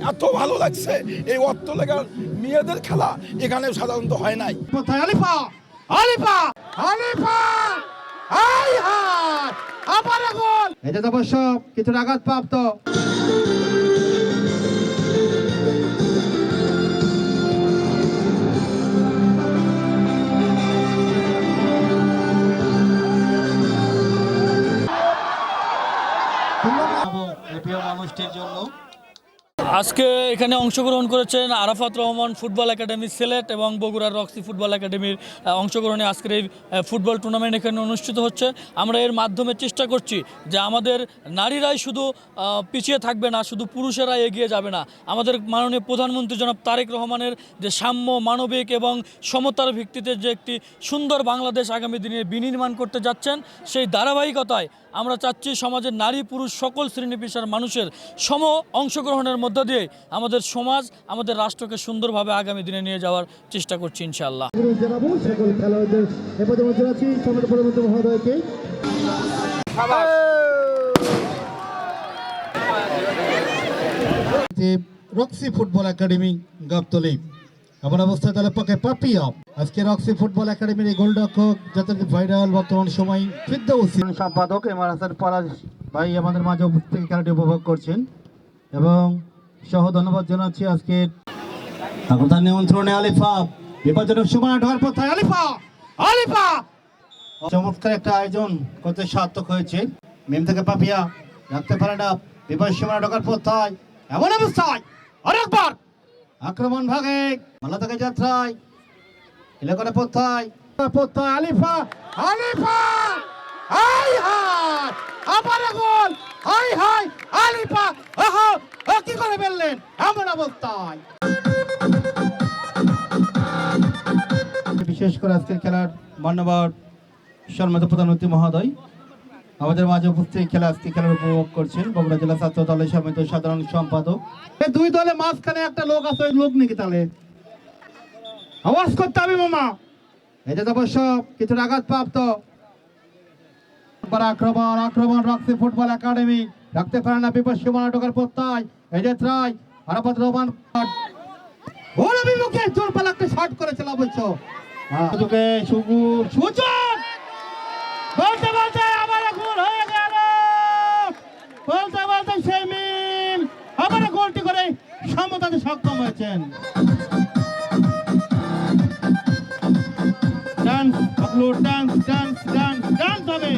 এত ভালো লাগছে এই অট্টলেখার মেয়েদের খেলা এখানে সাধারণত হয় নাই। কোথায় আলিফা আলিফা আলিফা হাই হাই আবার গোল। এটা তো অবশ্য কিছুটা আঘাতপ্রাপ্ত। মানুষটির জন্য আজকে এখানে অংশগ্রহণ করেছেন আরাফাত রহমান ফুটবল একাডেমি সিলেট এবং বগুড়ার রক্সি ফুটবল একাডেমির অংশগ্রহণে আজকের এই ফুটবল টুর্নামেন্ট এখানে অনুষ্ঠিত হচ্ছে। আমরা এর মাধ্যমে চেষ্টা করছি যে আমাদের নারীরাই শুধু পিছিয়ে থাকবে না, শুধু পুরুষেরা এগিয়ে যাবে না। আমাদের মাননীয় প্রধানমন্ত্রী জনাব তারেক রহমানের যে সাম্য, মানবিক এবং সমতার ভিত্তিতে যে একটি সুন্দর বাংলাদেশ আগামী দিনে বিনির্মাণ করতে যাচ্ছেন, সেই ধারাবাহিকতায় আমরা চাচ্ছি সমাজের নারী পুরুষ সকল শ্রেণী পেশার মানুষের সম অংশগ্রহণের মধ্য দিয়ে আমাদের সমাজ, আমাদের রাষ্ট্রকে সুন্দরভাবে আগামী দিনে নিয়ে যাওয়ার চেষ্টা করছি ইনশাআল্লাহ। রক্সি ফুটবল একাডেমি গাবতলী এমন অবস্থায় তাহলে পক্ষে পাপিয়া আজকে রক্সি ফুটবল একাডেমির এই গোলরক্ষক যথারীতি ভাইরাল বর্তমান সময় ফিরদৌসী সম্পাদক এম আর হাসান পলাশ ভাই আমাদের মাঝে উপস্থিত খেলাটি উপভোগ করছেন এবং সহ ধন্যবাদ জানাচ্ছি আজকের তার নিয়ন্ত্রণে আলিফা বিপজ্জনক সময় ঢোকার পথে আলিফা আলিফা চমৎকার একটা আয়োজন করতে সার্থক হয়েছে। মেম থেকে পাপিয়া রাখতে পারে না বিপদ সীমানা ঢোকার পথে এমন অবস্থায় আরেকবার আক্রমণ ভাগে মালা থেকে যাত্রায় এলাকার পথে পথে আলিফা আলিফা হাই হাই আবার গোল হাই হাই আলিফা ওহো ও কি করে ফেললেন এমন অবস্থায়। বিশেষ করে আজকের খেলার মান্যবর সম্মানিত প্রধানমন্ত্রী মহোদয় আমাদের মাঝে উপস্থিত খেলা আজকে খেলার উপভোগ করছেন বগুড়া জেলা ছাত্র দলের সম্মানিত সাধারণ সম্পাদক। এই দুই দলে মাঝখানে একটা লোক আছে, ওই লোক নাকি তাহলে আওয়াজ করতে হবে মামা। এটা তো অবশ্য কিছুটা আঘাতপ্রাপ্ত। আক্রমণ আক্রমণ রক্সি ফুটবল একাডেমি রাখতে পারে না বিপদ সীমানা ঢোকার পথে এই যে ত্রাই আরাফাত রহমান ওর বিপক্ষে জোর পালা একটা শট করেছিল অবশ্য সুযোগে সুযোগ বলতে বলতে আবার গোল হয়ে গেল। বলতে বলতে সেই মিম আবার গোলটি করে সমতাতে সক্ষম হয়েছেন। Dance upload dance dance dance dance হবে।